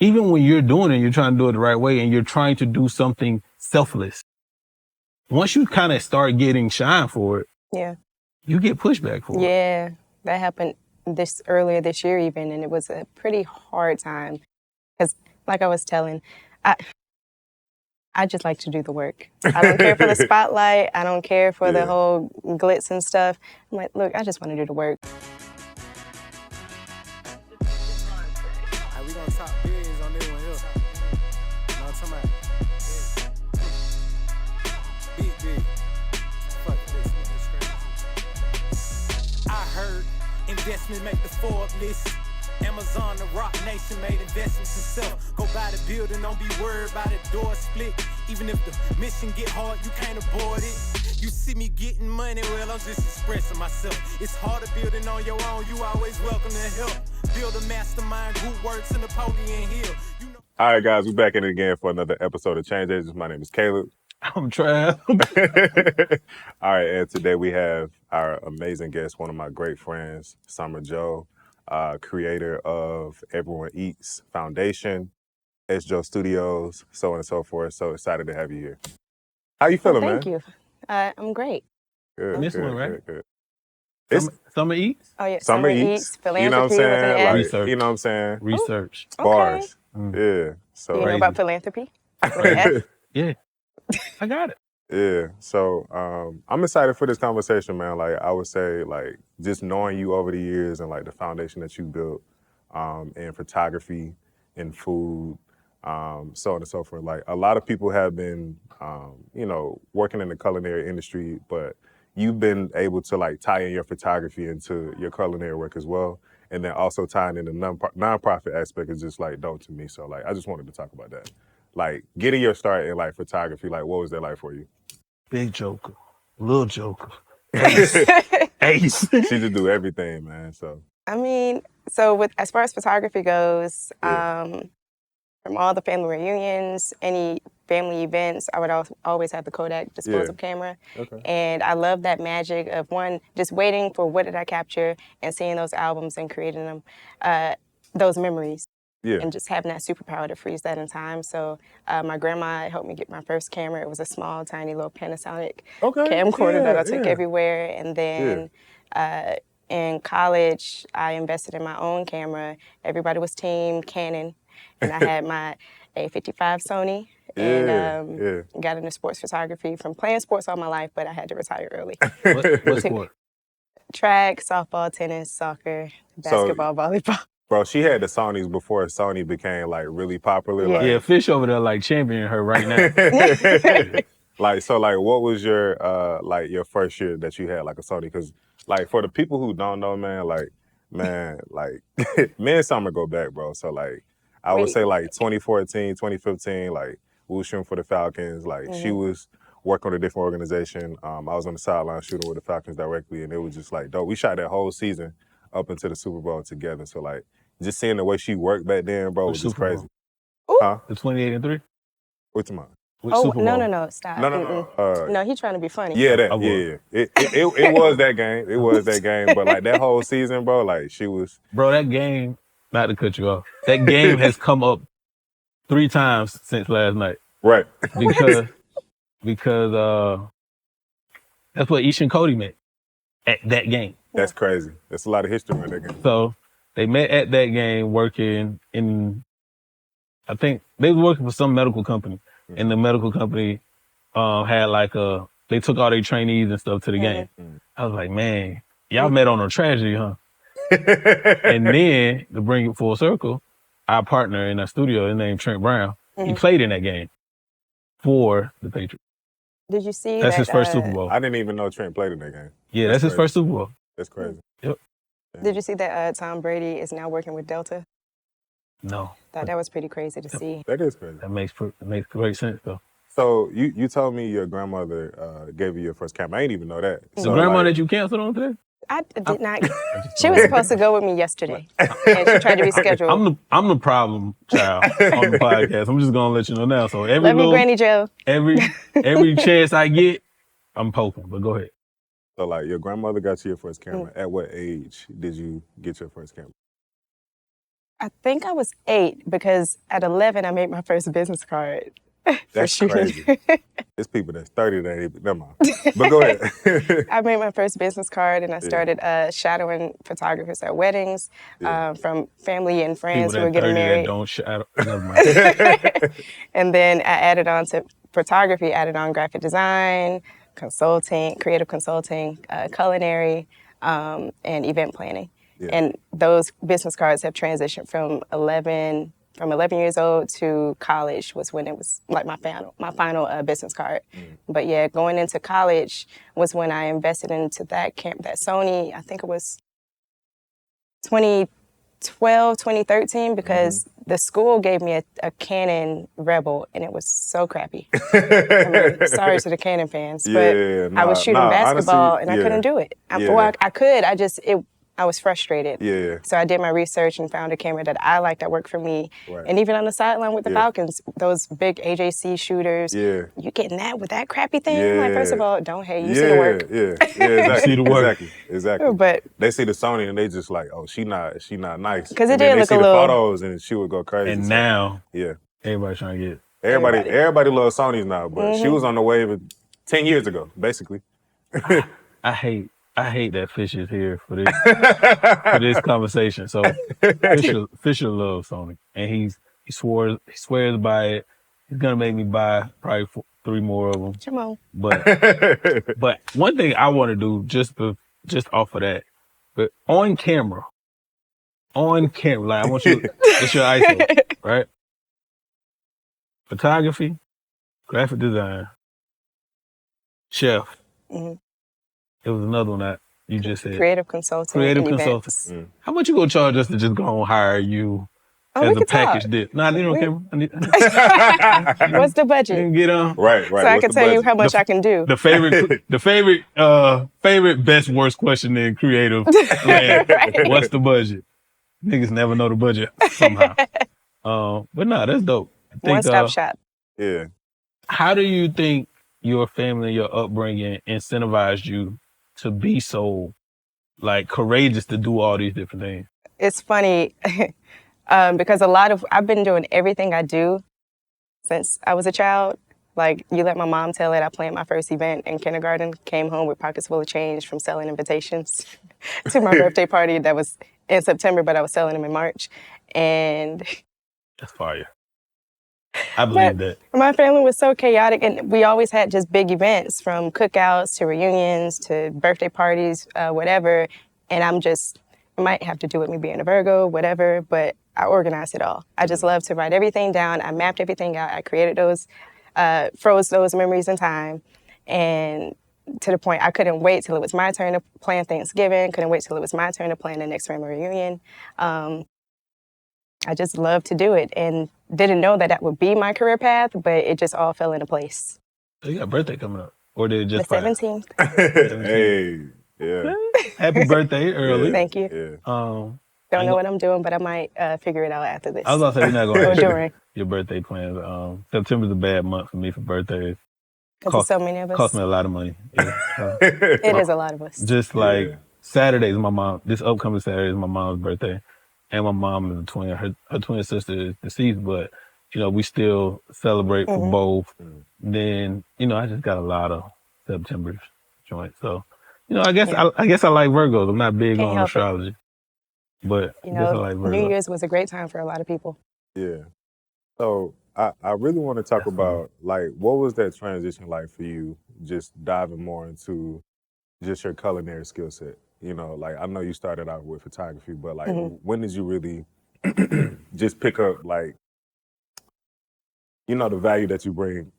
even when you're doing it, you're trying to do it the right way and you're trying to do something selfless. Once you kind of start getting shine for it, you get pushback for it. Yeah, that happened earlier this year even, and it was a pretty hard time. Because like I was telling, I just like to do the work. I don't care for the spotlight. I don't care for the whole glitz and stuff. I'm like, look, I just want to do the work. We gonna talk biz on this one here. You know what I'm talking about? Big. Fuck this, man. I heard investment make the Forbes list. Amazon, the Rock Nation made investments himself. Go buy the building, don't be worried about the door split. Even if the mission get hard, you can't avoid it. You see me getting money, well, I'm just expressing myself. It's harder building on your own, you always welcome to help. Build a mastermind group works in Napoleon Hill. All right, guys, we're back in it again for another episode of Change Agents. My name is Caleb. I'm Trav. All right, and today we have our amazing guest, one of my great friends, Summer Joe, creator of Everyone Eats Foundation, S. Joe Studios, so on and so forth. So excited to have you here. How you feeling, Thank man? you. I'm great. Good. This one, right? Good. Summer Eats? Oh, yeah. Summer Eats. Philanthropy You know what I'm with an saying? S. Like, Research. you know what I'm saying? Research. Bars. Okay. Yeah. So Do you know about philanthropy? With an S? Yeah. I got it. Yeah, so I'm excited for this conversation, man. Like I would say, like just knowing you over the years and like the foundation that you built in photography, in food, so on and so forth. Like a lot of people have been, working in the culinary industry, but you've been able to like tie in your photography into your culinary work as well, and then also tying in the nonprofit aspect is just like dope to me. So like I just wanted to talk about that. Like getting your start in like photography, like what was that like for you? Big joker. Little joker. Ace. She just do everything, man. So I mean, as far as photography goes, from all the family reunions, any family events, I would always have the Kodak disposable camera. Okay. And I love that magic of just waiting for what did I capture and seeing those albums and creating them, those memories. Yeah. And just having that superpower to freeze that in time. So my grandma helped me get my first camera. It was a small, tiny little Panasonic camcorder that I took everywhere. And then in college, I invested in my own camera. Everybody was team Canon. And I had my A55 Sony. And got into sports photography from playing sports all my life, but I had to retire early. What sport? Track, softball, tennis, soccer, basketball, volleyball. Bro, she had the Sonys before Sony became like really popular. Yeah. Like, Fish over there like championing her right now. like what was your your first year that you had like a Sony? Because like for the people who don't know, man, me and Summer go back, bro. So like I would say like 2014, 2015, like we were shooting for the Falcons. Like she was working with a different organization. I was on the sideline shooting with the Falcons directly, and it was just like dope. We shot that whole season up into the Super Bowl together. So like just seeing the way she worked back then, bro, was just crazy. Huh? The 28-3? What's mine? No, stop. No. No, he's trying to be funny. Yeah, It was that game. It was that game. But like that whole season, bro, like she was. Bro, that game, not to cut you off, that game has come up 3 times since last night. Right. Because that's what Ish and Cody met at that game. That's crazy. That's a lot of history in that game. So they met at that game working in, I think they were working for some medical company. And the medical company had they took all their trainees and stuff to the game. I was like, man, y'all met on a tragedy, huh? And then to bring it full circle, our partner in our studio, his name Trent Brown, he played in that game for the Patriots. Did you see That's his first Super Bowl. I didn't even know Trent played in that game. Yeah, that's his first Super Bowl. That's crazy. Yep. Did you see that Tom Brady is now working with Delta? No. Thought that was pretty crazy to see. That is crazy. That makes great sense, though. So you told me your grandmother gave you your first camera. I didn't even know that. The So, grandma like, that you canceled on today? I did not. She was supposed to go with me yesterday, and she tried to reschedule. I'm the problem child on the podcast. I'm just gonna let you know now. So Love me, Granny Joe. every chance I get, I'm poking. But go ahead. So like your grandmother got you your first camera. At what age did you get your first camera? I think I was 8 because at 11 I made my first business card. That's crazy. There's people that's 30 that ain't, never mind. But go ahead. I made my first business card and I started shadowing photographers at weddings from family and friends People who were that getting 30 married. that don't shadow. Never mind. And then I added on to photography, added on graphic design, consulting, creative consulting, culinary, and event planning. Yeah. And those business cards have transitioned from 11 years old to college was when it was like my final business card. But yeah, going into college was when I invested into that Sony, I think it was 2012, 2013, because the school gave me a Canon Rebel and it was so crappy. I mean, sorry to the Canon fans, but I was shooting basketball and I couldn't do it. I could, I was frustrated. Yeah. So I did my research and found a camera that I liked that worked for me. Right. And even on the sideline with the Falcons, those big AJC shooters, you getting that with that crappy thing? Yeah. Like, first of all, don't hate. You see the work. Exactly. See the work. Exactly. But they see the Sony and they just like, oh, she not nice. Because it and then did they look see a the little. photos and she would go crazy. And now, yeah, everybody's trying to get. Everybody loves Sonys now, but she was on the wave 10 years ago, basically. I hate that Fish is here for this conversation. So Fisher loves Sony, and he swears by it. He's gonna make me buy probably 3 more of them. Come on. But one thing I want to do just off of that, but on camera, like I want you, it's your ISO, right? Photography, graphic design, chef. It was another one that you just said. Creative consulting. Creative and consulting. How much you gonna charge us to just go and hire you as a package deal? Nah, I need on camera. What's the budget? You can get on. Right. So I can tell you how much I can do. The favorite best worst question in creative land. What's the budget? Niggas never know the budget somehow. But nah, that's dope. One-stop shop. Yeah. How do you think your family and your upbringing incentivized you to be so like courageous to do all these different things? It's funny because I've been doing everything I do since I was a child. Like, you let my mom tell it, I planned my first event in kindergarten, came home with pockets full of change from selling invitations to my birthday party that was in September, but I was selling them in March. And that's fire. I believe that. My family was so chaotic, and we always had just big events, from cookouts to reunions to birthday parties, whatever. And I might have to do with me being a Virgo, whatever, but I organized it all. I just love to write everything down. I mapped everything out. I created froze those memories in time. And to the point I couldn't wait till it was my turn to plan Thanksgiving, couldn't wait till it was my turn to plan the next family reunion. I just love to do it and didn't know that would be my career path, but it just all fell into place. So you got a birthday coming up? Or did it just the 17th. Hey, yeah. Happy birthday early. Thank you. Yeah. Don't know what I'm doing, but I might figure it out after this. I was about to say, you're not going or to during. Your birthday plans. September's a bad month for me for birthdays. Because there's so many of us. Cost me a lot of money. Yeah. It is a lot of us. Just like Saturday's this upcoming Saturday is my mom's birthday. And my mom is a twin. Her twin sister is deceased, but, we still celebrate for both. Then, I just got a lot of September joints. So, I guess I like Virgos. I'm not big on astrology. But I guess I like Virgos. New Year's was a great time for a lot of people. Yeah. So I really want to talk about, like, what was that transition like for you, just diving more into just your culinary skill set? Like, I know you started out with photography, but, like, when did you really just pick up, like, the value that you bring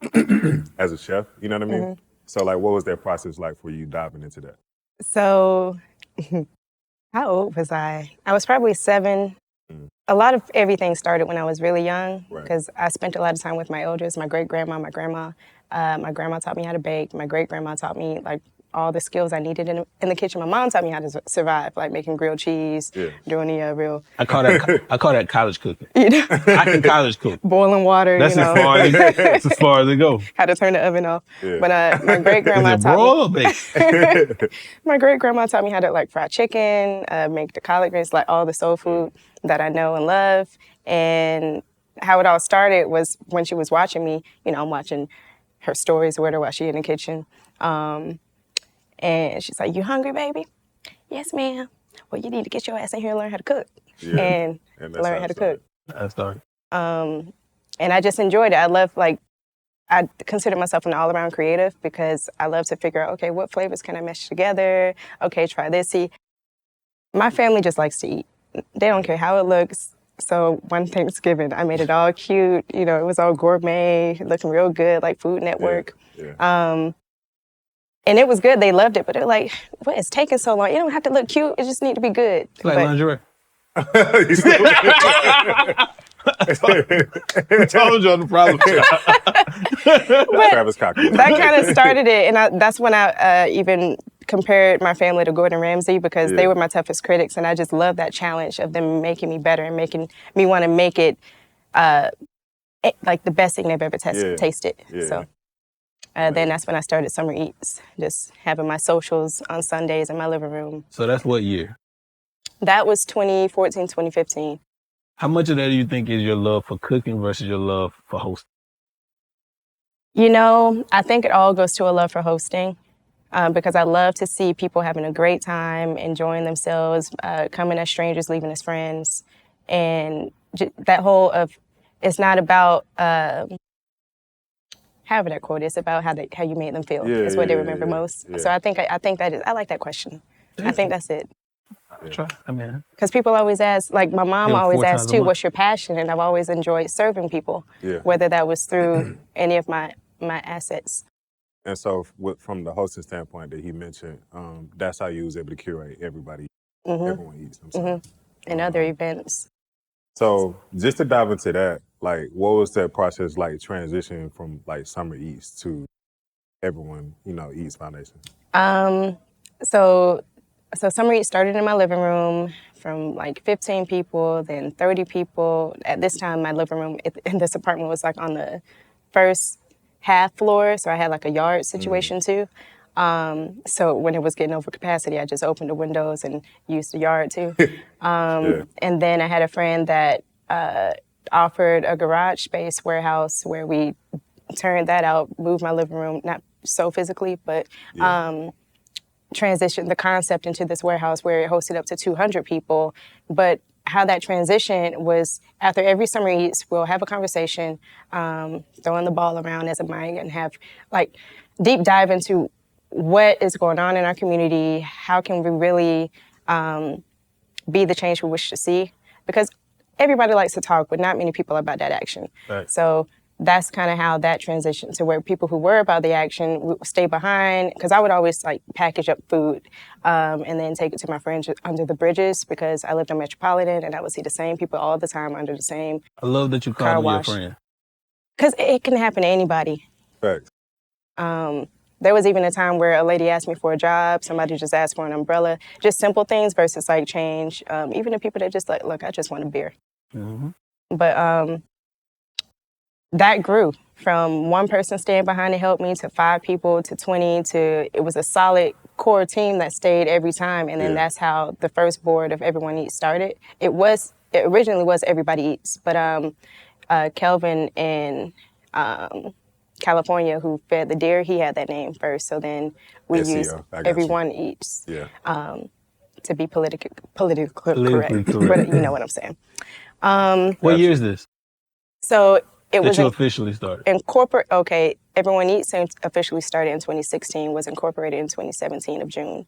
as a chef? You know what I mean? So, like, what was that process like for you diving into that? So, how old was I? I was probably 7. A lot of everything started when I was really young, because I spent a lot of time with my elders, my great-grandma, my grandma. My grandma taught me how to bake. My great-grandma taught me, like, all the skills I needed in the kitchen. My mom taught me how to survive, like making grilled cheese, doing the real. I call that college cooking. I can college cook. Boiling water. That's as far as it goes. How to turn the oven off. Yeah. But my great grandma taught me. My great grandma taught me how to, like, fry chicken, make the collard greens, like all the soul food. that I know and love. And how it all started was when she was watching me. You know, I'm watching her stories with her while she's in the kitchen. And she's like, "You hungry, baby?" "Yes, ma'am." "Well, you need to get your ass in here and learn how to cook." Yeah. And learn how to cook. I started. And I just enjoyed it. I love, like, I consider myself an all-around creative because I love to figure out, okay, what flavors can I mesh together? Okay, try this. See, my family just likes to eat. They don't care how it looks. So one Thanksgiving, I made it all cute. You know, it was all gourmet, looking real good, like Food Network. Yeah. And it was good. They loved it. But they're like, what is taking so long? You don't have to look cute. It just need to be good. It's like lingerie. Told you on the problem. Travis Cochran. That kind of started it, and that's when I even compared my family to Gordon Ramsay because they were my toughest critics, and I just love that challenge of them making me better and making me want to make it like the best thing they've ever tasted. Yeah. So then that's when I started Summer Eats, just having my socials on Sundays in my living room. So that's what year? That was 2014, 2015. How much of that do you think is your love for cooking versus your love for hosting? You know, I think it all goes to a love for hosting because I love to see people having a great time, enjoying themselves, coming as strangers, leaving as friends. And that whole of, it's not about, however that quote is, about how you made them feel is what they remember most. So I think that is, I like that question. I think that's it. Try. I mean, because people always ask, like my mom always asks too, what's your passion? And I've always enjoyed serving people, whether that was through any of my assets. And so from the hosting standpoint that he mentioned, that's how you was able to curate everybody, everyone eats. I'm sorry. And other events. So just to dive into that, like what was that process like transitioning from like Summer Eats to Everyone, Eats Foundation? So Summer Eats started in my living room from like 15 people, then 30 people. At this time, my living room in this apartment was like on the first half floor, so I had like a yard situation too. So when it was getting over capacity, I just opened the windows and used the yard too. And then I had a friend that offered a garage space warehouse where we turned that out, moved my living room, not so physically, but transitioned the concept into this warehouse where it hosted up to 200 people. But how that transition was, after every Summer Eats, we'll have a conversation, throwing the ball around as a mic and have like deep dive into what is going on in our community, how can we really be the change we wish to see? Because everybody likes to talk, but not many people are about that action. Right. So that's kind of how that transitioned to where people who were about the action would stay behind, because I would always like package up food and then take it to my friends under the bridges because I lived on Metropolitan and I would see the same people all the time under the same I love that you call me your friend. Because it can happen to anybody. Facts. There was even a time where a lady asked me for a job, somebody just asked for an umbrella, just simple things versus like change. Even the people that just like, look, I just want a beer. But that grew from one person staying behind to help me to 5 people to 20 to it was a solid core team that stayed every time. And then that's how the first board of Everyone Eats started. It originally was Everybody Eats, but Kelvin in California who fed the deer, he had that name first. So then we used Everyone Eats to be politically correct. But you know what I'm saying. What year is this? So it was officially started. Everyone Eats officially started in 2016, was incorporated in 2017 of June.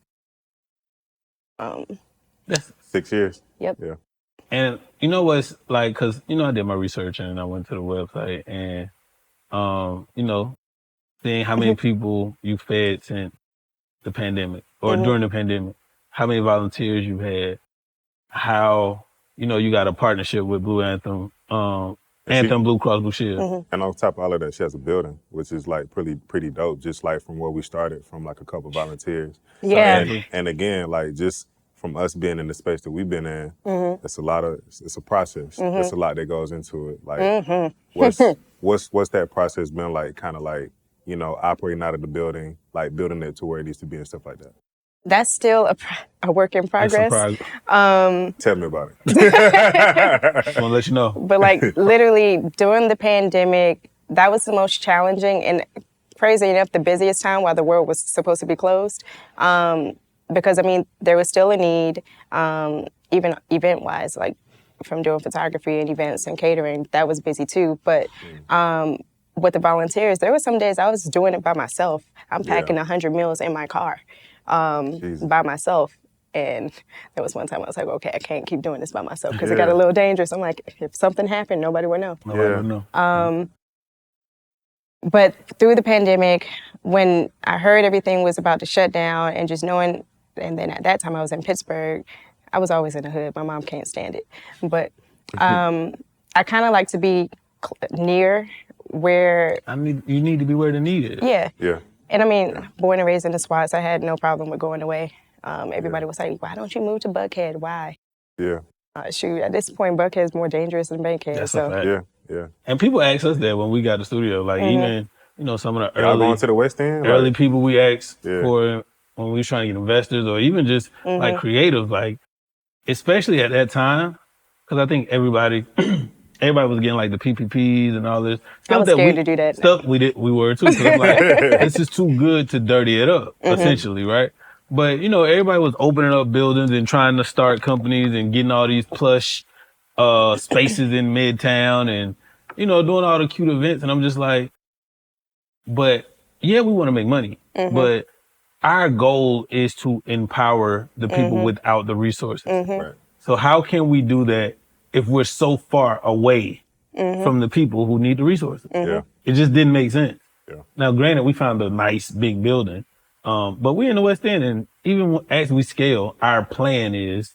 That's 6 years. Yep. Yeah. And you know what's like, because, I did my research and I went to the website and, seeing how many people you fed since the pandemic or during the pandemic, how many volunteers you had, how, you got a partnership with Blue Anthem, Anthem Blue Cross Blue Shield. And on top of all of that, she has a building, which is like pretty dope, just like from where we started, from like a couple volunteers. Yeah. And again, like just from us being in the space that we've been in, it's a process. There's a lot that goes into it. Like what's that process been like, kind of like, operating out of the building, like building it to where it needs to be and stuff like that? That's still a work in progress. Tell me about it. Just want to let you know. But like literally during the pandemic, that was the most challenging and crazy enough the busiest time while the world was supposed to be closed. Because I mean, there was still a need, even event-wise, like from doing photography and events and catering, that was busy too. But with the volunteers, there were some days I was doing it by myself. I'm packing 100 meals in my car by myself. And there was one time I was like, okay, I can't keep doing this by myself because it got a little dangerous. I'm like, if something happened, nobody would know. Nobody would know. But through the pandemic, when I heard everything was about to shut down and just knowing, and then at that time I was in Pittsburgh, I was always in the hood. My mom can't stand it. But I kind of like to be near where... you need to be where the need is. Yeah. And I mean, born and raised in the SWATs, I had no problem with going away. Everybody was like, why don't you move to Buckhead? Why? Yeah. Shoot, at this point, Buckhead is more dangerous than Bankhead. That's so. a fact. Yeah. And people ask us that when we got the studio. Like even, some of the Y'all going to the West End? Early people we asked for when we was trying to get investors or even just like creative, like especially at that time, because I think everybody was getting like the PPPs and all this stuff. I was scared to do that. Stuff we were too. So I'm like, this is too good to dirty it up, essentially, right? But everybody was opening up buildings and trying to start companies and getting all these plush spaces in Midtown and doing all the cute events. And I'm just like, but yeah, we want to make money, but our goal is to empower the people without the resources. Right. So how can we do that if we're so far away from the people who need the resources? Yeah. It just didn't make sense. Yeah. Now, granted, we found a nice big building, but we're in the West End, and even as we scale, our plan is,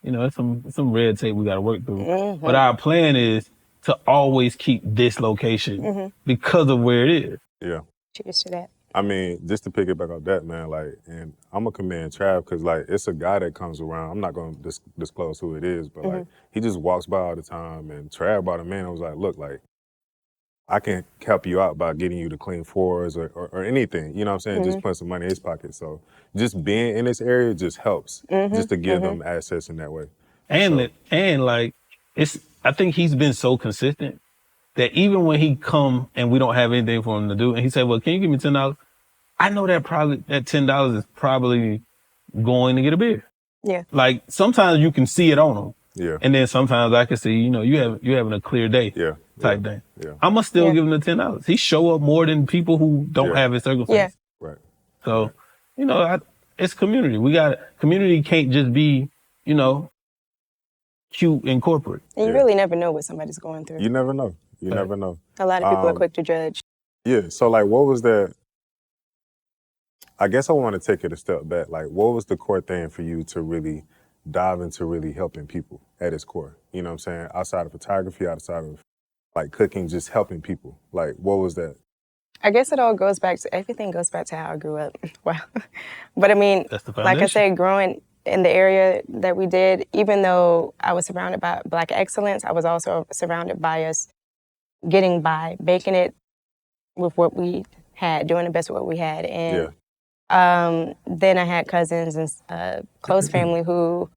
it's some red tape we got to work through. But our plan is to always keep this location because of where it is. Yeah. Cheers to that. I mean, just to pick it back up that, man, like, and I'm gonna commend Trav because, like, it's a guy that comes around. I'm not gonna disclose who it is, but like, he just walks by all the time. And Trav brought him in and was like, look, like, I can help you out by getting you to clean floors or anything. You know what I'm saying? Just put some money in his pocket. So just being in this area just helps, just to give them access in that way. And I think he's been so consistent that even when he come and we don't have anything for him to do, and he said, well, can you give me $10? I know that $10 is probably going to get a beer. Yeah. Like sometimes you can see it on him. Yeah. And then sometimes I can see, you having a clear day. Yeah. Type thing. Yeah. I'm gonna still give him the $10. He show up more than people who don't have his circumstances. Yeah. Right. So, it's community. Community can't just be, cute and corporate. And you really never know what somebody's going through. You never know. You never know. A lot of people are quick to judge. Yeah. So like, what was that? I guess I want to take it a step back. Like, what was the core thing for you to really dive into really helping people at its core? You know what I'm saying? Outside of photography, outside of like cooking, just helping people. Like, what was that? I guess it all goes back to, everything goes back to how I grew up. Wow. But I mean, like I said, growing in the area that we did, even though I was surrounded by Black excellence, I was also surrounded by us getting by, making it with what we had, doing the best with what we had. And then I had cousins and close family who,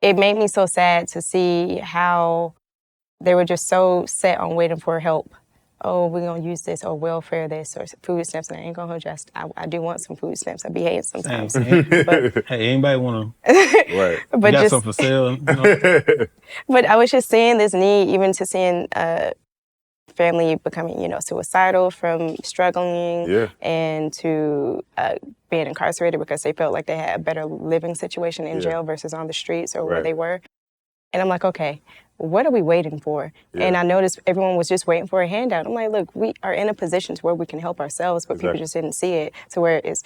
it made me so sad to see how they were just so set on waiting for help. Oh, we're going to use this, or welfare this, or food stamps. And I ain't going to hold you. I do want some food stamps. I be hating sometimes. But, hey, anybody want to? Right. But got some for sale. But I was just seeing this need, even to seeing family becoming, suicidal from struggling and to being incarcerated because they felt like they had a better living situation in jail versus on the streets or where they were. And I'm like, okay, what are we waiting for? And I noticed everyone was just waiting for a handout. I'm like, look, we are in a position to where we can help ourselves, but people just didn't see it. To where it's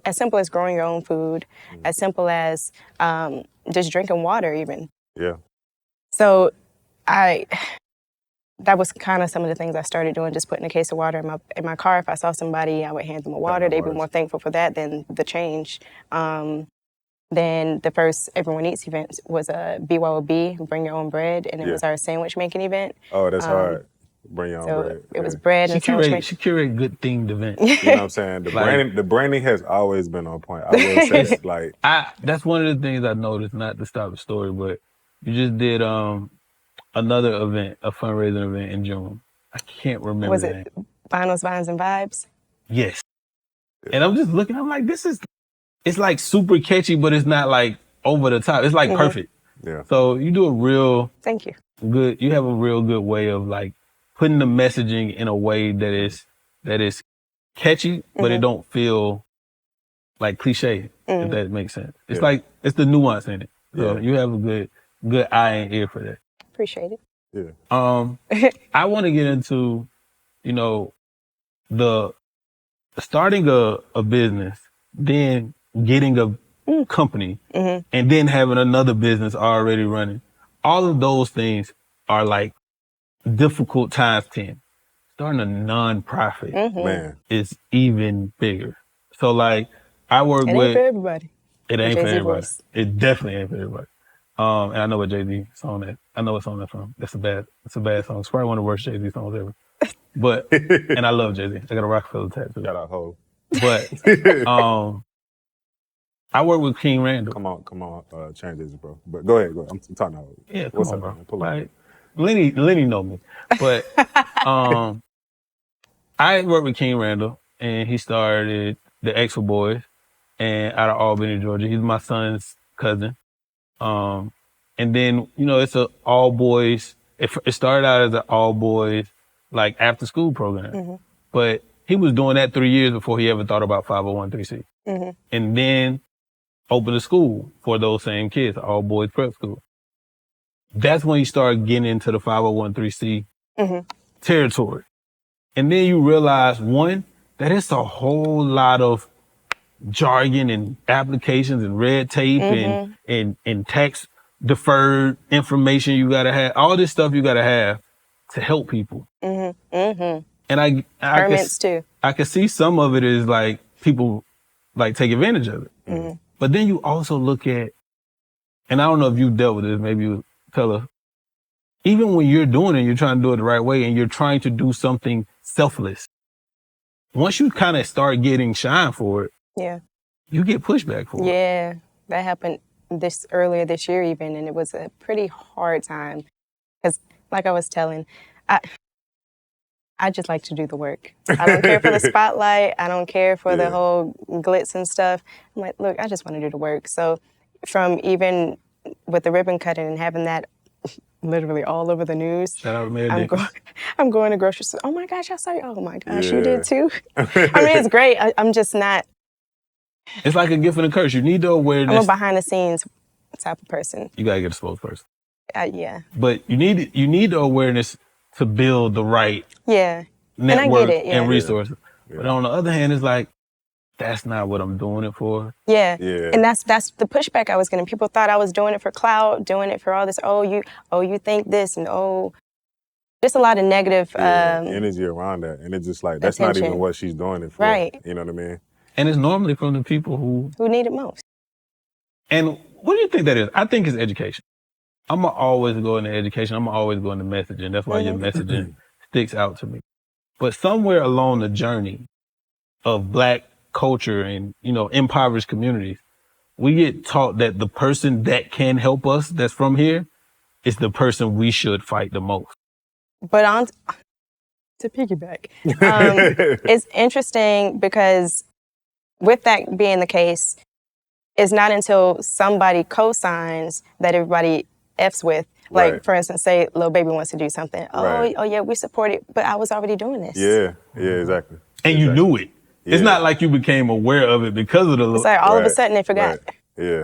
as simple as growing your own food, as simple as just drinking water even. Yeah. So that was kind of some of the things I started doing, just putting a case of water in my car. If I saw somebody, I would hand them a water. They'd be more thankful for that than the change. Then the first Everyone Eats event was a BYOB, Bring Your Own Bread, and it was our sandwich making event. Oh, that's hard. Bring your own So bread. it was bread She and sandwich. she curate good themed events. You know what I'm saying? The branding has always been on point. I will say that. Like, that's one of the things I noticed, not to stop the story, but you just did another event, a fundraising event in June. I can't remember Was the it name. Vinyls, Vines, and Vibes? Yes. And I'm just looking, I'm like, it's like super catchy, but it's not like over the top. It's like perfect. Yeah. So you do a real Thank you. you have a real good way of like putting the messaging in a way that is catchy, but it don't feel like cliche, if that makes sense. It's like, it's the nuance in it. So you have a good eye and ear for that. Appreciate it. Yeah. I want to get into, the starting a business, then getting a company, and then having another business already running. All of those things are like difficult times 10. Starting a nonprofit Man. is even bigger. So like, I work It with... ain't for everybody. It ain't for Jay-Z everybody. voice. It definitely ain't for everybody. And I know what Jay-Z song that. I know what song that's from. It's a bad song. It's probably one of the worst Jay-Z songs ever. But, and I love Jay-Z. I got a Rockefeller tattoo. Got a hoe. But, I work with King Randall. Come on, change this, bro. But go ahead. I'm talking about it. Yeah, What's come on, up, bro. man? Pull Like, Lenny know me. But, I work with King Randall, and he started the Extra Boys, and out of Albany, Georgia. He's my son's cousin. And then, it's a all boys. It started out as an all boys, like after school program. But he was doing that 3 years before he ever thought about 501(c)(3). And then opened a school for those same kids, all boys prep school. That's when he started getting into the 501(c)(3) territory. And then you realize, one, that it's a whole lot of jargon and applications and red tape and tax deferred information you gotta have. All this stuff you gotta have to help people. And I Permits too. I can see some of it is like people like take advantage of it. But then you also look at, and I don't know if you've dealt with this, maybe you tell us, even when you're doing it, you're trying to do it the right way and you're trying to do something selfless. Once you kind of start getting shine for it, Yeah. you get pushback for it. Yeah. That happened earlier this year even, and it was a pretty hard time. Because like I was telling, I just like to do the work. I don't care for the spotlight. I don't care for the whole glitz and stuff. I'm like, look, I just want to do the work. So from even with the ribbon cutting and having that literally all over the news. Shout out to Mary I'm going to grocery store. Oh my gosh, I saw you. Oh my gosh, you did too. I mean, it's great. I'm just not. It's like a gift and a curse. You need the awareness. I'm a behind the scenes type of person. You gotta get a spokesperson. Yeah. But you need the awareness to build the right network and I get it, yeah. and resources. Yeah. But on the other hand, it's like, that's not what I'm doing it for. Yeah. And that's the pushback I was getting. People thought I was doing it for clout, doing it for all this, you think this, and just a lot of negative energy around that. And it's just like, that's attention. Not even what she's doing it for. Right. You know what I mean? And it's normally from the people who need it most. And what do you think that is? I think it's education. I'm going to always go into education. I'm going to always go into messaging. That's why your messaging sticks out to me. But somewhere along the journey of Black culture and, impoverished communities, we get taught that the person that can help us that's from here is the person we should fight the most. But to piggyback, it's interesting because with that being the case, it's not until somebody co-signs that everybody F's with. Like, for instance, say Lil Baby wants to do something. Oh yeah, we support it, but I was already doing this. Yeah, exactly. And you knew it. Yeah. It's not like you became aware of it because of the... It's like all of a sudden they forgot. Yeah.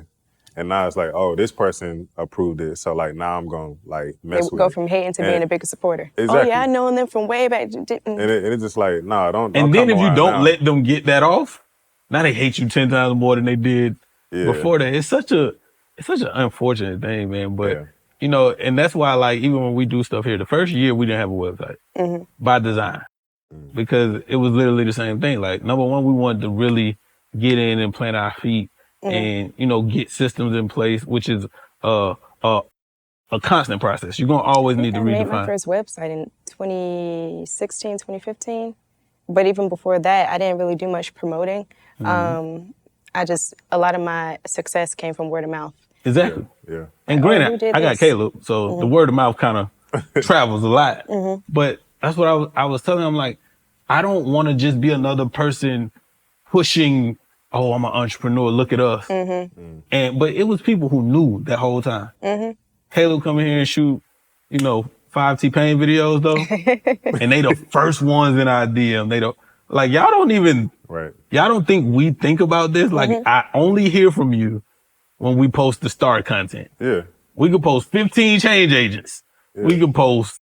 And now it's like, oh, this person approved it, so like now I'm going to like mess with it. Go from hating to being a bigger supporter. Exactly. Oh yeah, I known them from way back. And it's just like, nah, don't And then if you don't now. let them get that off, now they hate you 10 times more than they did before that. It's such an unfortunate thing, man. But and that's why, like, even when we do stuff here, the first year we didn't have a website by design because it was literally the same thing. Like, number one, we wanted to really get in and plant our feet and get systems in place, which is a a constant process. You're gonna always need to I made redefine. my first website in 2016, 2015. But even before that, I didn't really do much promoting. A lot of my success came from word of mouth. Exactly. Yeah. And granted, I got Caleb, so the word of mouth kind of travels a lot. But that's what I was telling him, like, I don't want to just be another person pushing, oh, I'm an entrepreneur, look at us. But it was people who knew that whole time. Caleb come in here and shoot, 5 T-Pain videos though. And they the first ones in our DM. Y'all don't even, y'all don't think we think about this? Like, I only hear from you when we post the star content. Yeah. We could post 15 change agents. Yeah. We could post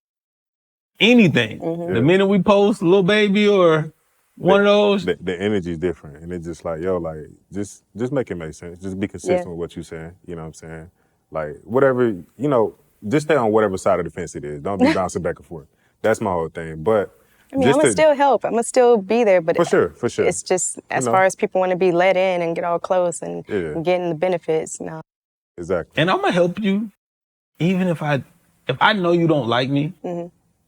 anything. The minute we post Lil Baby or one of those. The energy's different. And it's just like, yo, like, just make it make sense. Just be consistent with what you're saying. You know what I'm saying? Like, whatever, just stay on whatever side of the fence it is. Don't be bouncing back and forth. That's my whole thing. But I mean, I'm going to still help. I'm going to still be there. But for sure. It's just, as far as people want to be let in and get all close and getting the benefits, no. Exactly. And I'm going to help you, even if I know you don't like me,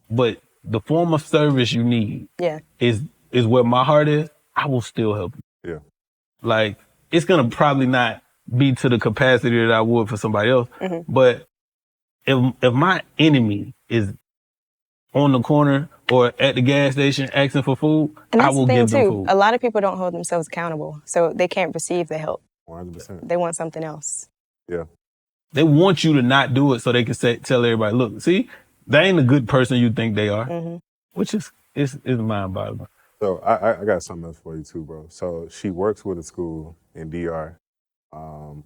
but the form of service you need is where my heart is, I will still help you. Yeah. Like, it's going to probably not be to the capacity that I would for somebody else. But if my enemy is on the corner or at the gas station asking for food, I will give them food. A lot of people don't hold themselves accountable, so they can't receive the help. 100%. They want something else. Yeah. They want you to not do it so they can tell everybody, look, see, they ain't a good person you think they are, which is mind-boggling. So I got something else for you too, bro. So she works with a school in DR.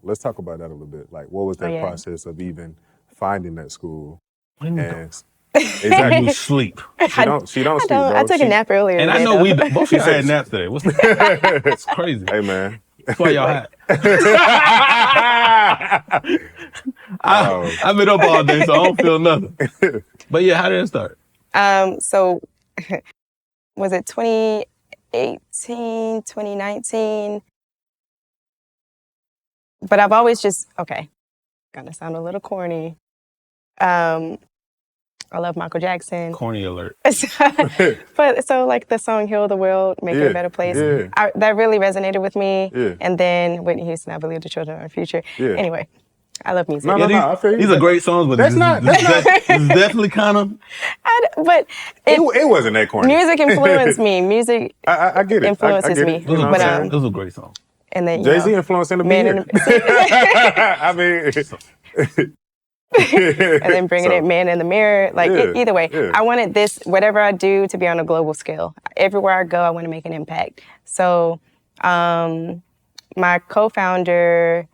Let's talk about that a little bit. Like, what was that process of even finding that school? Exactly. You sleep. She don't sleep, bro. I took a nap earlier. And I know we both of y'all had naps today. It's crazy. Hey, man. That's why y'all hot. I've been up all day, so I don't feel nothing. But yeah, how did it start? So was it 2018, 2019? But I've always gonna sound a little corny. I love Michael Jackson. Corny alert. But so like the song Heal the World, Make It a Better Place, that really resonated with me. And then Whitney Houston, I Believe the Children of Our Future. Anyway, I love music. I feel you. These are great songs, but it's definitely kind of... But it wasn't that corny. Music influenced me. Music I get it. influences me. Those are great songs. And then, Jay-Z influenced in the beginning. I mean... and then bringing it Man in the Mirror. Like, either way, I wanted this, whatever I do, to be on a global scale. Everywhere I go, I want to make an impact. So my co-founder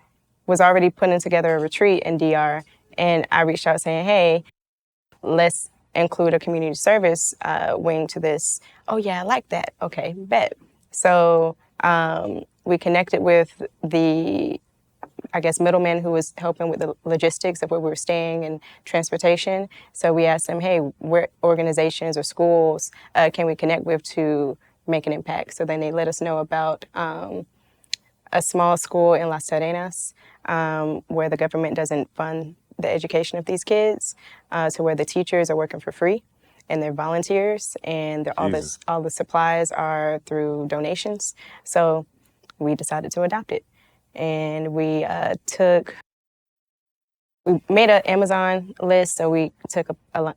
was already putting together a retreat in DR, and I reached out saying, hey, let's include a community service wing to this. Oh, yeah, I like that. Okay, bet. So we connected with the middleman who was helping with the logistics of where we were staying and transportation. So we asked them, hey, what organizations or schools can we connect with to make an impact? So then they let us know about a small school in Las Terrenas where the government doesn't fund the education of these kids, to where the teachers are working for free and they're volunteers, and all the supplies are through donations. So we decided to adopt it. And we made an Amazon list. So we took a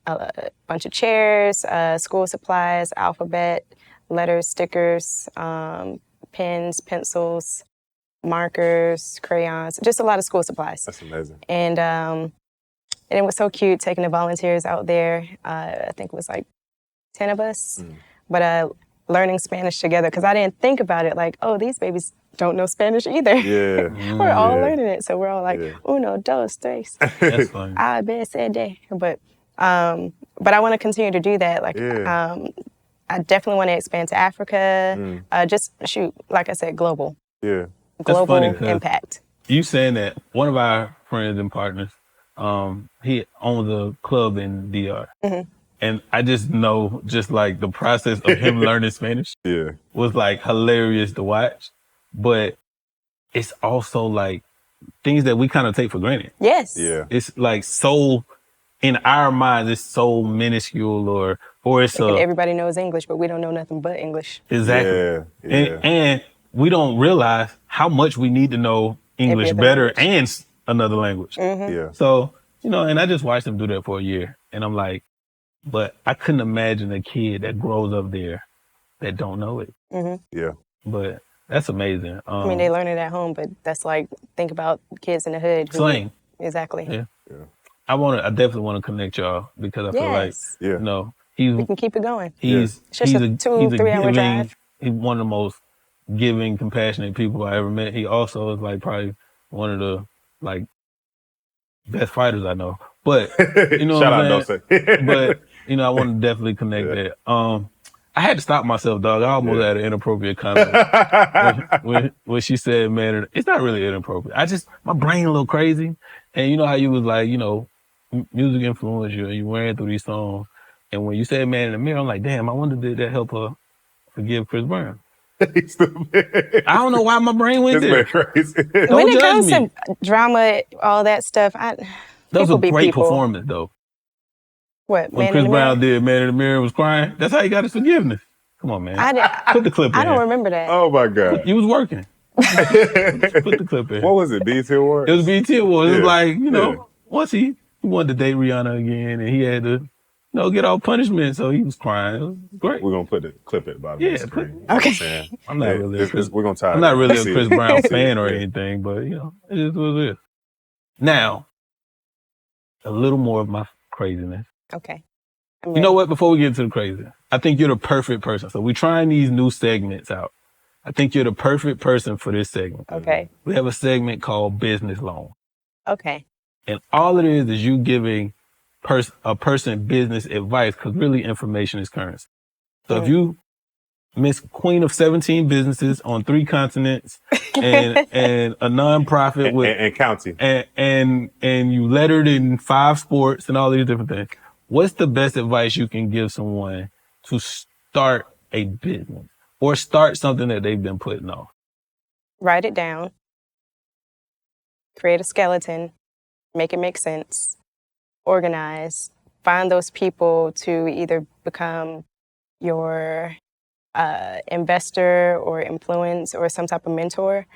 bunch of chairs, school supplies, alphabet, letters, stickers, pens, pencils, markers, crayons, just a lot of school supplies. That's amazing. And it was so cute taking the volunteers out there. I think it was like 10 of us, but learning Spanish together, because I didn't think about it like, oh, these babies don't know Spanish either. Yeah. We're all learning it. So we're all like, uno, dos, tres. That's funny. A, B, C, D. But I want to continue to do that. Like, I definitely want to expand to Africa. Just like I said, global. Yeah. Global impact. You saying that, one of our friends and partners, he owns a club in DR. And I just know, like the process of him learning Spanish was like hilarious to watch. But it's also like things that we kind of take for granted. Yes. Yeah. It's like so, in our minds, it's so minuscule or it's Thinking everybody knows English, but we don't know nothing but English. Exactly. Yeah. Yeah. And we don't realize how much we need to know English better and another language. Yeah. So, and I just watched them do that for a year. And I'm like, but I couldn't imagine a kid that grows up there that don't know it. Yeah. But that's amazing. I mean, they learn it at home, but that's like, think about kids in the hood. Slang. Exactly. Yeah. I definitely want to connect y'all because I feel like, we can keep it going. He's just a 2-3 hour drive. He's one of the most giving, compassionate people I ever met. He also is like probably one of the like best fighters I know. But Shout out, but I want to definitely connect that. I had to stop myself, dog. I almost had an inappropriate comment when she said, "Man, it's not really inappropriate. My brain a little crazy." And you know how you was like, music influenced you, and you ran through these songs. And when you said "Man in the Mirror," I'm like, damn, I wonder did that help her forgive Chris Brown? I don't know why my brain went there. Crazy. When it comes to drama, all that stuff, that was a great performance, though. What? When Chris Brown did "Man in the Mirror" was crying. That's how he got his forgiveness. Come on, man. Put the clip in. I don't remember that. Oh my God. You was working. Put the clip in. What was it? BET Awards? It was BET Awards. It was like, once he wanted to date Rihanna again and he had to, get all punishment, so he was crying. It was great. We're gonna put the clip at the bottom of the screen. Okay. I'm not really I'm not really a Chris Brown fan or anything, but it is what it is. Now, a little more of my craziness. Okay. You know what? Before we get into the crazy, I think you're the perfect person. So we're trying these new segments out. I think you're the perfect person for this segment. Okay. We have a segment called Business Loan. Okay. And all it is you giving a person business advice, because really information is currency. So if you Miss Queen of 17 businesses on 3 continents and a nonprofit and counting and you lettered in 5 sports and all these different things, what's the best advice you can give someone to start a business or start something that they've been putting off? Write it down. Create a skeleton. Make it make sense. Organize. Find those people to either become your investor or influence or some type of mentor.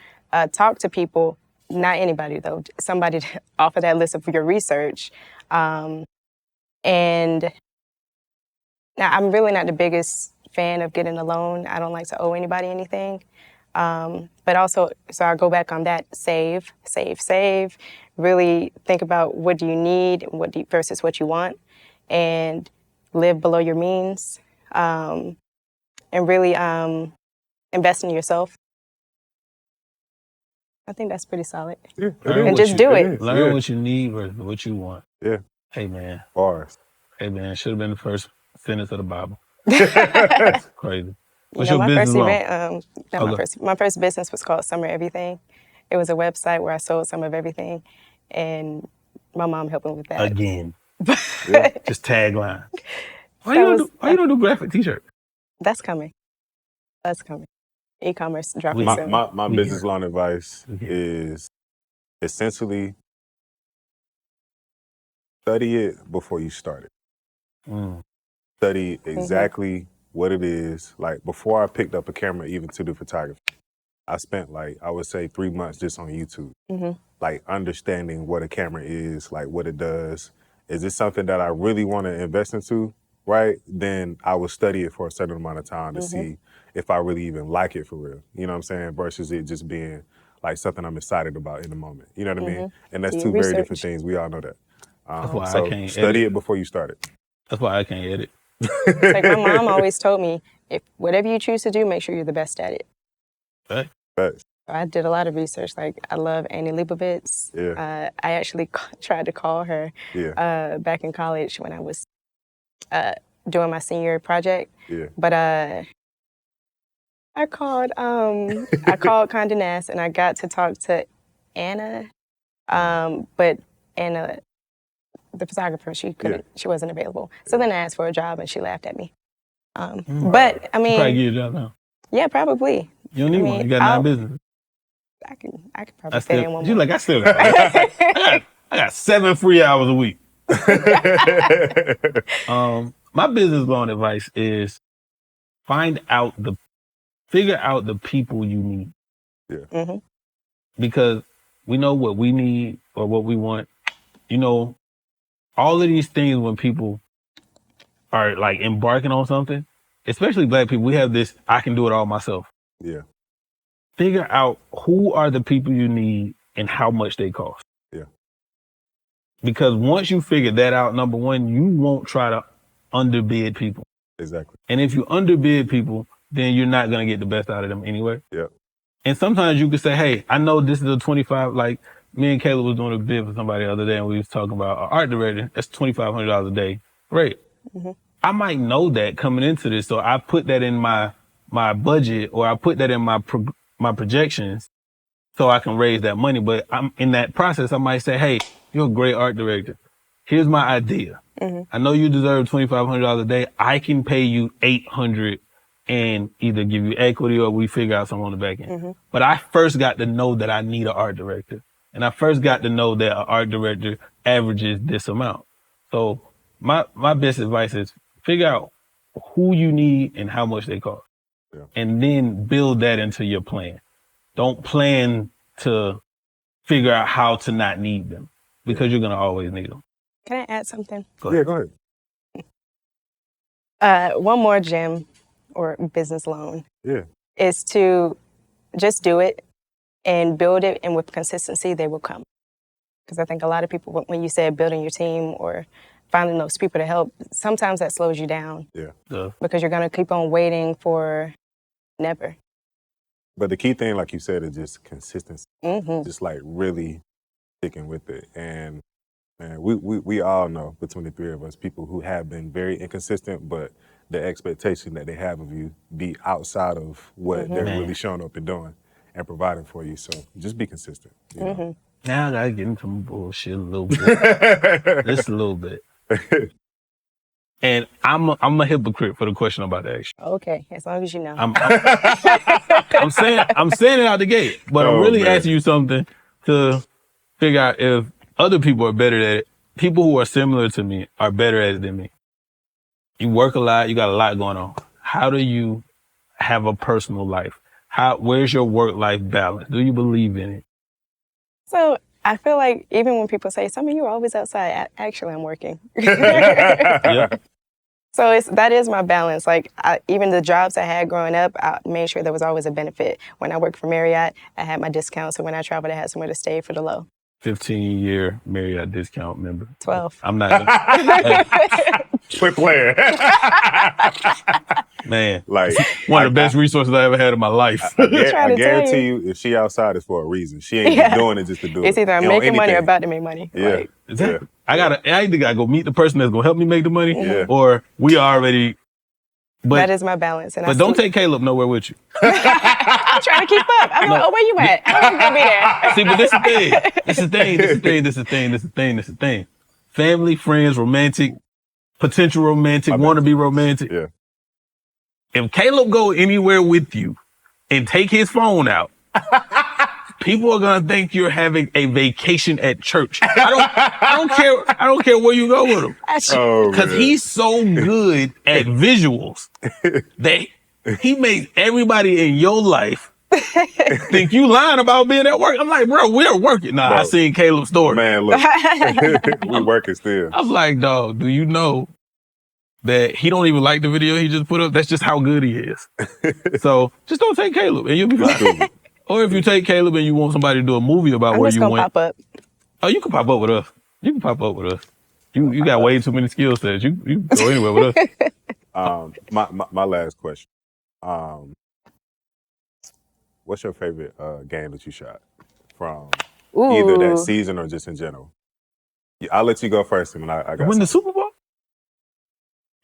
Talk to people, not anybody though, somebody off of that list of your research. And now I'm really not the biggest fan of getting a loan. I don't like to owe anybody anything. But also, so I'll go back on that, save. Really think about what do you need versus what you want, and live below your means. And really invest in yourself. I think that's pretty solid. Yeah, and just do it. Learn what you need versus what you want. Yeah. Hey, man. Bars. Hey, man. Should have been the first sentence of the Bible. That's crazy. What's your business loan? My first business was called Summer Everything. It was a website where I sold some of everything, and my mom helped me with that. Again. Just tagline. Why you don't do graphic t-shirt? That's coming. E-commerce dropping soon. My business loan advice is essentially study it before you start it. Study exactly what it is. Like before I picked up a camera even to do photography, I spent I would say 3 months just on YouTube. Like understanding what a camera is, like what it does. Is this something that I really want to invest into? Right? Then I would study it for a certain amount of time to see if I really even like it for real. You know what I'm saying? Versus it just being like something I'm excited about in the moment. You know what I mean? And that's two very different things. We all know that. That's why so I can't study it before you start it. That's why I can't edit. Like my mom always told me, if whatever you choose to do, make sure you're the best at it. Right. Thanks. I did a lot of research. Like I love Annie Leibovitz. Yeah. I actually tried to call her back in college when I was doing my senior project. Yeah. But I called Condé Nast and I got to talk to Anna. But Anna, the photographer, she wasn't available. So then I asked for a job and she laughed at me. But I mean, probably get a job now. Yeah, probably. You don't need one. You got 9 businesses. I can probably fit in one She's more. like, I got 7 free hours a week. My business loan advice is figure out the people you need. Yeah. Mm-hmm. Because we know what we need or what we want. You know, all of these things when people are like embarking on something, especially Black people, we have this, I can do it all myself. Yeah. Figure out who are the people you need and how much they cost. Yeah. Because once you figure that out, number one, you won't try to underbid people. Exactly. And if you underbid people, then you're not going to get the best out of them anyway. Yeah. And sometimes you could say, hey, I know this is a 25, like me and Caleb was doing a bid for somebody the other day and we was talking about an art director, that's $2,500 a day. Great. Mm-hmm. I might know that coming into this, so I put that in my budget or I put that in my projections so I can raise that money. But I'm in that process, I might say, hey, you're a great art director. Here's my idea. Mm-hmm. I know you deserve $2,500 a day. I can pay you $800 and either give you equity or we figure out something on the back end. Mm-hmm. But I first got to know that I need an art director. And I first got to know that an art director averages this amount. So my best advice is figure out who you need and how much they cost. Yeah. And then build that into your plan. Don't plan to figure out how to not need them because you're going to always need them. Can I add something? Go ahead. One more gem or business loan Yeah. is to just do it and build it, and with consistency, they will come. Because I think a lot of people, when you said building your team or finding those people to help, sometimes that slows you down. Yeah. Because you're going to keep on waiting for never. But the key thing, like you said, is just consistency. Mm-hmm. Just like really sticking with it. And man, we all know between the three of us, people who have been very inconsistent, but the expectation that they have of you be outside of what they're really showing up and doing and providing for you. So just be consistent. You know? Now I gotta get into some bullshit a little bit. Just a little bit. And I'm a hypocrite for the question I'm about to ask you. Okay, as long as you know. I'm saying it out the gate, but I'm really asking you something to figure out if other people are better at it. People who are similar to me are better at it than me. You work a lot, you got a lot going on. How do you have a personal life? Where's your work-life balance? Do you believe in it? So I feel like even when people say, "Some of you are always outside," actually I'm working. Yeah. So that is my balance. Like even the jobs I had growing up, I made sure there was always a benefit. When I worked for Marriott, I had my discount. So when I traveled, I had somewhere to stay for the low. 15-year Marriott discount member. 12. I'm not gonna, Quit playing. man, Like one of the best resources I ever had in my life. I trying to tell guarantee you, if she outside, it's for a reason. She ain't just doing it just to do it. It's either I'm You know, making money or anything. about to make money. Yeah. Like, Exactly. I either gotta go meet the person that's gonna help me make the money, Yeah. or we already. But that is my balance. And but don't take Caleb nowhere with you. I'm trying to keep up. I'm like, oh, where you at? I'm gonna be there. See, but this is the thing. Family, friends, romantic, potential romantic, want to be romantic. Yeah. If Caleb go anywhere with you and take his phone out, people are gonna think you're having a vacation at church. I don't care where you go with him. Because he's so good at visuals that he makes everybody in your life think you lying about being at work. I'm like, bro, we're working. Nah, Bro. I seen Caleb's story. Man, look, we working still. I was like, dog, do you know that he don't even like the video he just put up? That's just how good he is. So just don't take Caleb and you'll be fine. Or if you take Caleb and you want somebody to do a movie about where I'm just you gonna went. pop up. Oh, you can pop up with us. You can pop up with us. You got way too many skill sets. You can go anywhere with us. My last question. What's your favorite game that you shot from either that season or just in general? I'll let you go first, and I got Win the something. Super Bowl?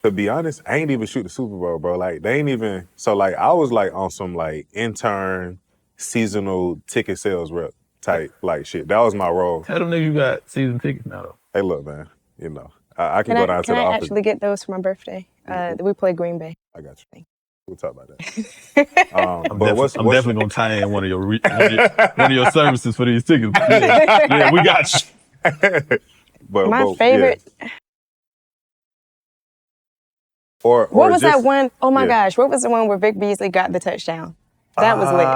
To be honest, I ain't even shoot the Super Bowl, bro. Like they ain't even. So like I was like on some like intern seasonal ticket sales rep type like shit. That was my role. Tell them niggas you got season tickets now though. Hey, look, man. You know, I can go down to Can the I office. actually get those for my birthday? We play Green Bay. I got you. We'll talk about that. I'm definitely gonna tie in one of your services for these tickets. Yeah, we got you. My favorite. Yeah. Or what was just, that one? Oh my gosh, what was the one where Vic Beasley got the touchdown? That was lit.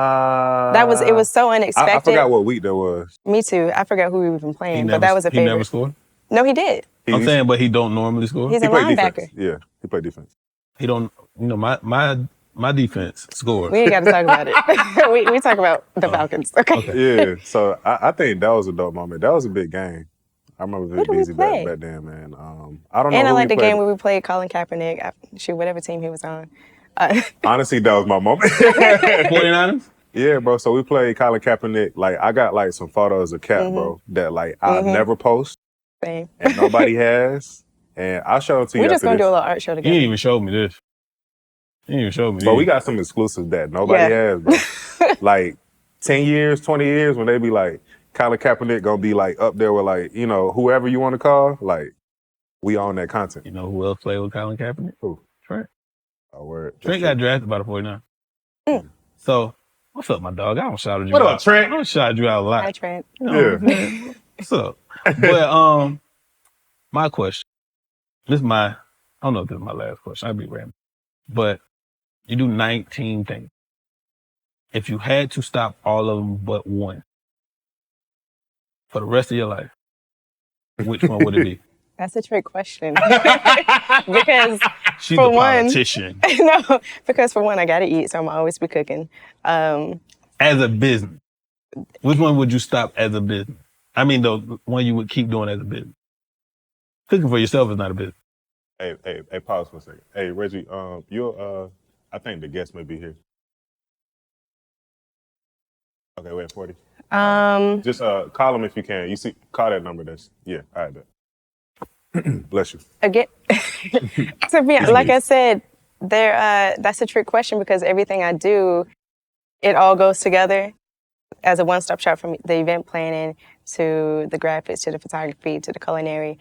It was so unexpected. I forgot what week that was. Me too. I forgot who we were even playing, but that was a favorite. He never scored? No, he did. I'm saying, but he don't normally score. He's a linebacker. Defense. Yeah, he played defense. He don't, my defense scored. We ain't got to talk about it. we talk about the Falcons. Okay. Yeah, so I think that was a dope moment. That was a big game. I remember Vic Beasley back then, man. I don't know. And I like the game where we played Colin Kaepernick. Whatever team he was on. Honestly, that was my moment. 49ers? Yeah, bro. So we played Colin Kaepernick. Like, I got like some photos of Cap, bro, that like I never post. Same. And nobody has. And I'll show it to you. We're just gonna do a little art show together. You didn't even show me this. But we got some exclusives that nobody has, bro. Like 10 years, 20 years, when they be like, Colin Kaepernick gonna be like up there with like, whoever you want to call, like, we own that content. You know who else played with Colin Kaepernick? Who? Trent. Oh, word. Trent got drafted by the 49ers. So, what's up, my dog? I don't shout you out. What up, Trent? I don't shout you out a lot. Hi, Trent. What's up? But my question. I don't know if this is my last question. I'd be random. But you do 19 things. If you had to stop all of them but one for the rest of your life, which one would it be? That's a trick question. Because she's for a politician. No, because for one, I gotta eat, so I'm always be cooking. As a business, which one would you stop as a business? I mean, the one you would keep doing as a business. Cooking for yourself is not a business. Hey, pause for a second. Hey, Reggie, I think the guest may be here. Okay, wait, 40. Just call him if you can. Call that number. All right, then. Bless you. Again, like I said, that's a trick question because everything I do, it all goes together as a one-stop shop from the event planning to the graphics to the photography to the culinary.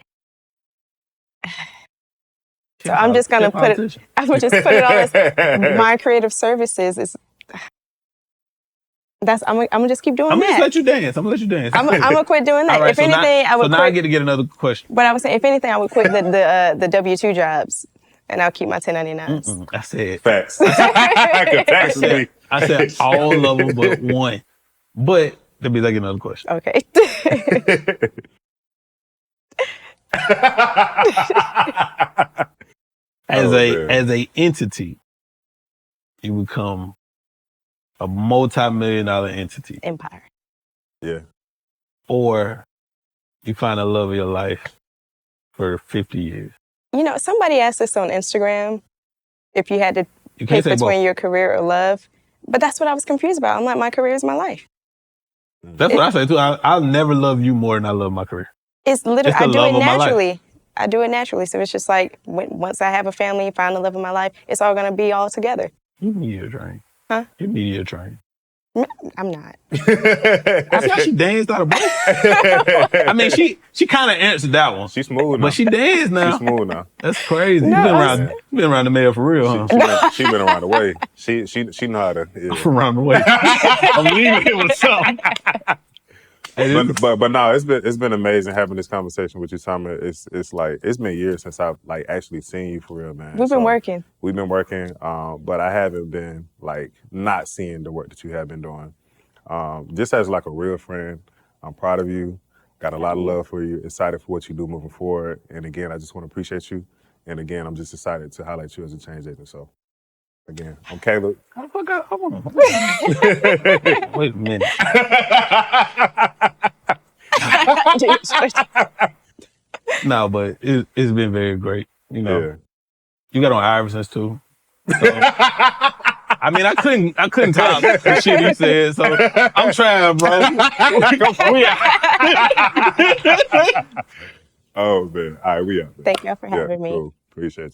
So I'm just gonna put it. I would just put it all as my creative services. I'm gonna just keep doing that. I'm gonna let you dance. I'm gonna quit doing that. Right, if anything, I would. So now I get to get another question. But I was saying, if anything, I would quit the W-2 jobs, and I'll keep my 1099s. I said facts. I said all of them but one. But that means I get another question. Okay. As a entity, you become a multi-million-dollar entity. Empire. Yeah. Or you find the love of your life for 50 years. Somebody asked us on Instagram if you had to pick between your career or love. But that's what I was confused about. I'm like, my career is my life. That's what I say too. I'll never love you more than I love my career. It's literally, I do it naturally. I do it naturally. So it's just like, once I have a family, find the love of my life, it's all going to be all together. You media trained. Huh? You media trained. I'm not. That's why she danced out of breath. I mean, she kind of answered that one. She's smooth now. But she danced now. She's smooth now. That's crazy. No, You've been around the mayor for real, huh? She been around the way. She know how to. Yeah. Around the way. I'm leaving it with something. But no, it's been amazing having this conversation with you, Summer. It's like it's been years since I've like actually seen you for real, man. We've been working, but I haven't been like not seeing the work that you have been doing. Just as like a real friend, I'm proud of you. Got a lot of love for you. Excited for what you do moving forward. And again, I just want to appreciate you. And again, I'm just excited to highlight you as a change agent. So. Again, I'm Caleb. How the fuck I want to... Wait a minute. No, but it's been very great. Yeah. You got on Iverson's too. So, I mean, I couldn't top the shit he said. So I'm trying, bro. Oh man, all right, we out. Thank y'all for having me. Cool. Appreciate you.